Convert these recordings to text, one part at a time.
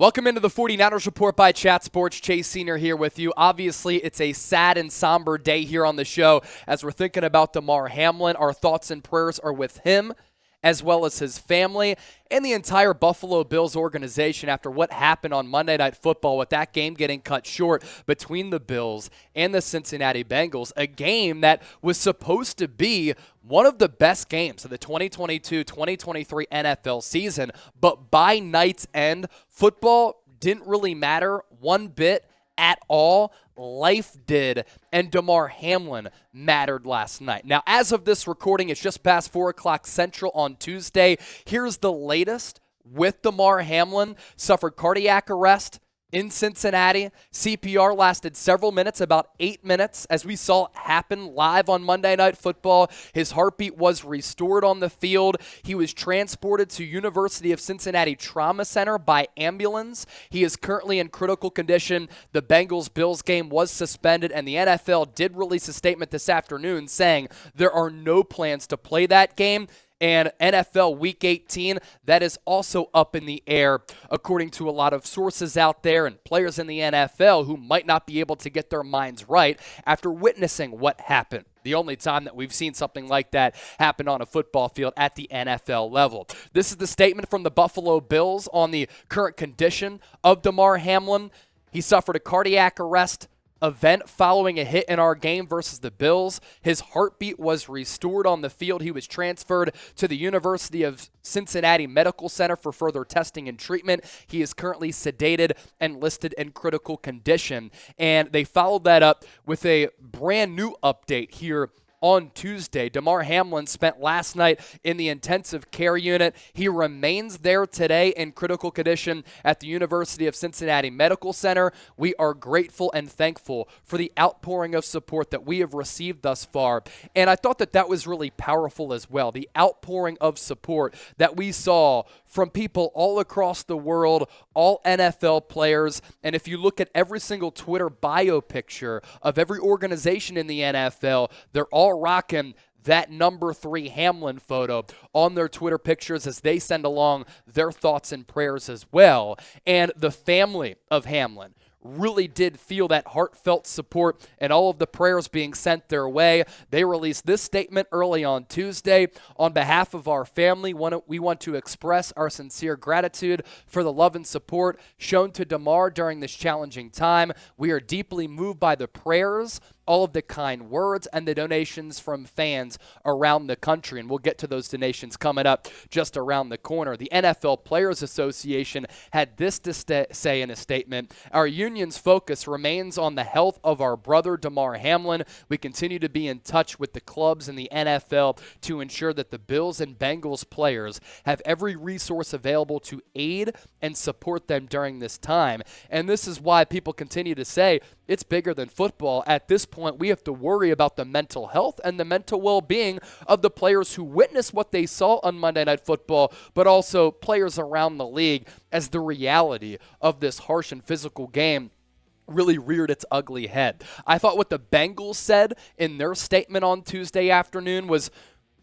Welcome into the 49ers Report by Chat Sports. Chase Senior here with you. Obviously, it's a sad and somber day here on the show as we're thinking about Damar Hamlin. Our thoughts and prayers are with him, as well as his family and the entire Buffalo Bills organization after what happened on Monday Night Football with that game getting cut short between the Bills and the Cincinnati Bengals, a game that was supposed to be one of the best games of the 2022-2023 NFL season, but by night's end, football didn't really matter one bit at all. Life did, and Damar Hamlin mattered last night. Now, as of this recording, it's just past 4 o'clock Central on Tuesday. Here's the latest with Damar Hamlin. Suffered cardiac arrest in Cincinnati. CPR lasted several minutes, about 8 minutes, as we saw it happen live on Monday Night Football. His heartbeat was restored on the field. He was transported to University of Cincinnati Trauma Center by ambulance. He is currently in critical condition. The Bengals-Bills game was suspended, and the NFL did release a statement this afternoon saying there are no plans to play that game. And NFL Week 18, that is also up in the air, according to a lot of sources out there and players in the NFL who might not be able to get their minds right after witnessing what happened. The only time that we've seen something like that happen on a football field at the NFL level. This is the statement from the Buffalo Bills on the current condition of Damar Hamlin. He suffered a cardiac arrest event following a hit in our game versus the Bills. His heartbeat was restored on the field. He was transferred to the University of Cincinnati Medical Center for further testing and treatment. He is currently sedated and listed in critical condition. And they followed that up with a brand new update here on Tuesday. Damar Hamlin spent last night in the intensive care unit. He remains there today in critical condition at the University of Cincinnati Medical Center. We are grateful and thankful for the outpouring of support that we have received thus far. And I thought that that was really powerful as well. The outpouring of support that we saw from people all across the world, all NFL players. And if you look at every single Twitter bio picture of every organization in the NFL, they're all rocking that number 3 Hamlin photo on their Twitter pictures as they send along their thoughts and prayers as well. And the family of Hamlin really did feel that heartfelt support and all of the prayers being sent their way. They released this statement early on Tuesday. On behalf of our family, we want to express our sincere gratitude for the love and support shown to Damar during this challenging time. We are deeply moved by the prayers, all of the kind words, and the donations from fans around the country. And we'll get to those donations coming up just around the corner. The NFL Players Association had this to say in a statement: our union's focus remains on the health of our brother Damar Hamlin. We continue to be in touch with the clubs and the NFL to ensure that the Bills and Bengals players have every resource available to aid and support them during this time. And this is why people continue to say it's bigger than football. At this point, we have to worry about the mental health and the mental well-being of the players who witnessed what they saw on Monday Night Football, but also players around the league as the reality of this harsh and physical game really reared its ugly head. I thought what the Bengals said in their statement on Tuesday afternoon was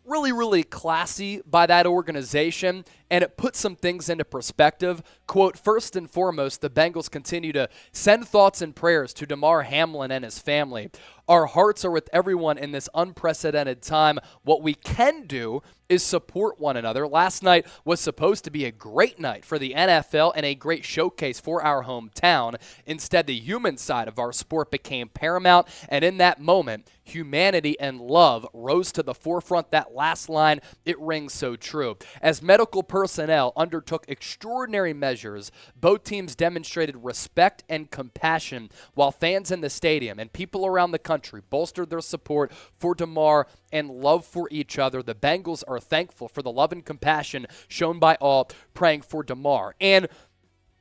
really, really classy by that organization, and it put some things into perspective. Quote, first and foremost, the Bengals continue to send thoughts and prayers to Damar Hamlin and his family. Our hearts are with everyone in this unprecedented time. What we can do is support one another. Last night was supposed to be a great night for the NFL and a great showcase for our hometown. Instead, the human side of our sport became paramount, and in that moment, humanity and love rose to the forefront. That last line, it rings so true. As medical personnel undertook extraordinary measures, both teams demonstrated respect and compassion, while fans in the stadium and people around the country bolstered their support for Damar and love for each other. The Bengals are thankful for the love and compassion shown by all, praying for Damar. And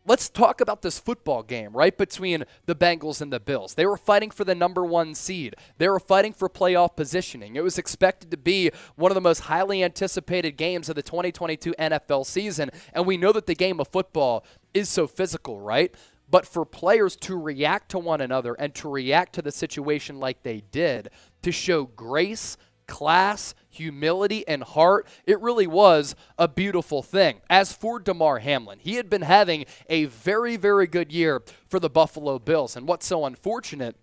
let's talk about this football game, right, between the Bengals and the Bills. They were fighting for the number 1 seed. They were fighting for playoff positioning. It was expected to be one of the most highly anticipated games of the 2022 NFL season, and we know that the game of football is so physical, right? But for players to react to one another and to react to the situation like they did, to show grace, class, humility, and heart. It really was a beautiful thing. As for Damar Hamlin, he had been having a very, very good year for the Buffalo Bills. And what's so unfortunate,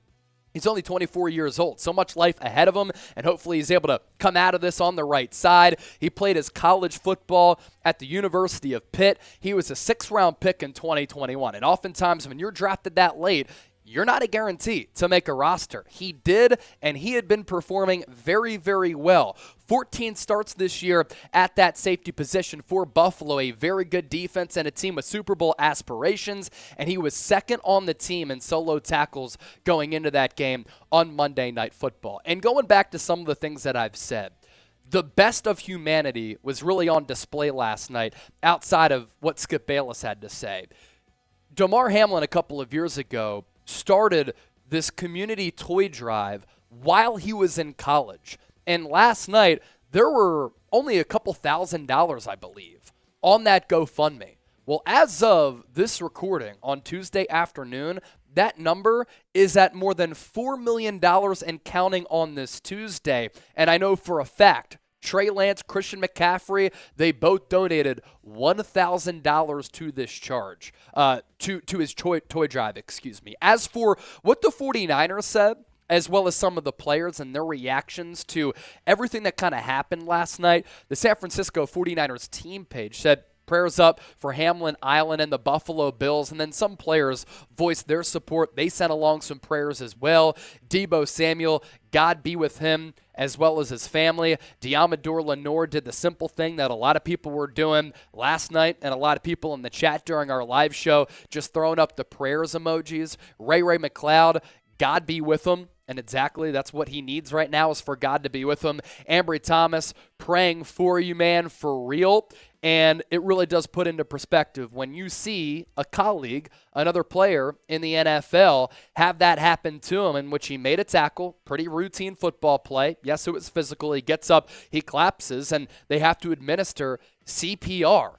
he's only 24 years old. So much life ahead of him, and hopefully he's able to come out of this on the right side. He played his college football at the University of Pitt. He was a 6th-round pick in 2021. And oftentimes when you're drafted that late, you're not a guarantee to make a roster. He did, and he had been performing very, very well. 14 starts this year at that safety position for Buffalo, a very good defense and a team with Super Bowl aspirations, and he was second on the team in solo tackles going into that game on Monday Night Football. And going back to some of the things that I've said, the best of humanity was really on display last night outside of what Skip Bayless had to say. Damar Hamlin a couple of years ago started this community toy drive while he was in college. And last night, there were only a couple $1,000s, I believe, on that GoFundMe. Well, as of this recording on Tuesday afternoon, that number is at more than $4 million and counting on this Tuesday. And I know for a fact, Trey Lance, Christian McCaffrey, they both donated $1,000 to this charge, to his toy drive, excuse me. As for what the 49ers said, as well as some of the players and their reactions to everything that kind of happened last night, the San Francisco 49ers team page said, prayers up for Hamlin Island and the Buffalo Bills. And then some players voiced their support. They sent along some prayers as well. Deebo Samuel, God be with him, as well as his family. Diamador Lenore did the simple thing that a lot of people were doing last night, and a lot of people in the chat during our live show just throwing up the prayers emojis. Ray McLeod, God be with him. And exactly, that's what he needs right now, is for God to be with him. Ambry Thomas, praying for you, man, for real. And it really does put into perspective when you see a colleague, another player in the NFL, have that happen to him, in which he made a tackle, pretty routine football play. Yes, it was physical. He gets up, he collapses, and they have to administer CPR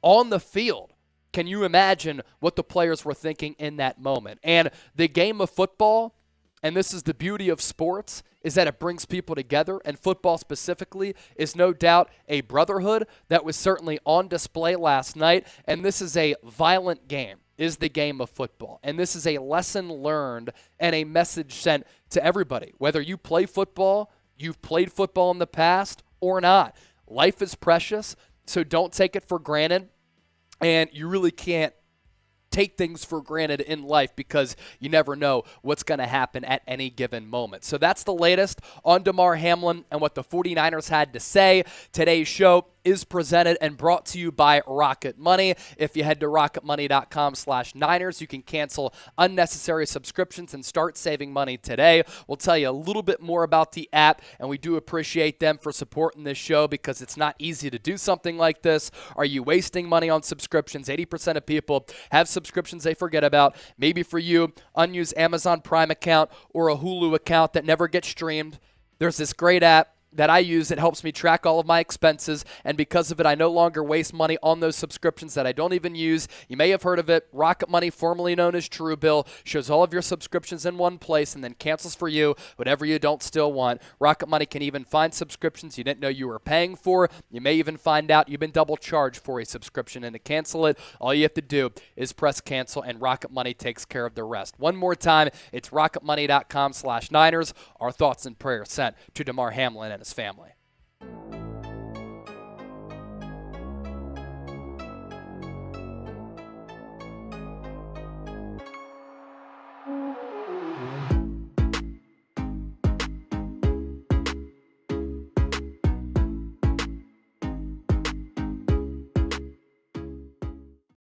on the field. Can you imagine what the players were thinking in that moment? And the game of football, and this is the beauty of sports, is that it brings people together, and football specifically is no doubt a brotherhood that was certainly on display last night, and this is a violent game, is the game of football. And this is a lesson learned and a message sent to everybody, whether you play football, you've played football in the past, or not. Life is precious, so don't take it for granted, and you really can't take things for granted in life because you never know what's going to happen at any given moment. So that's the latest on Damar Hamlin and what the 49ers had to say. Today's show is presented and brought to you by Rocket Money. If you head to rocketmoney.com/Niners, you can cancel unnecessary subscriptions and start saving money today. We'll tell you a little bit more about the app, and we do appreciate them for supporting this show because it's not easy to do something like this. Are you wasting money on subscriptions? 80% of people have subscriptions they forget about. Maybe for you, unused Amazon Prime account or a Hulu account that never gets streamed. There's this great app that I use that helps me track all of my expenses, and because of it, I no longer waste money on those subscriptions that I don't even use. You may have heard of it. Rocket Money, formerly known as Truebill, shows all of your subscriptions in one place and then cancels for you whatever you don't still want. Rocket Money can even find subscriptions you didn't know you were paying for. You may even find out you've been double charged for a subscription, and to cancel it, all you have to do is press cancel, and Rocket Money takes care of the rest. One more time, it's rocketmoney.com/Niners. Our thoughts and prayers sent to Damar Hamlin and his family.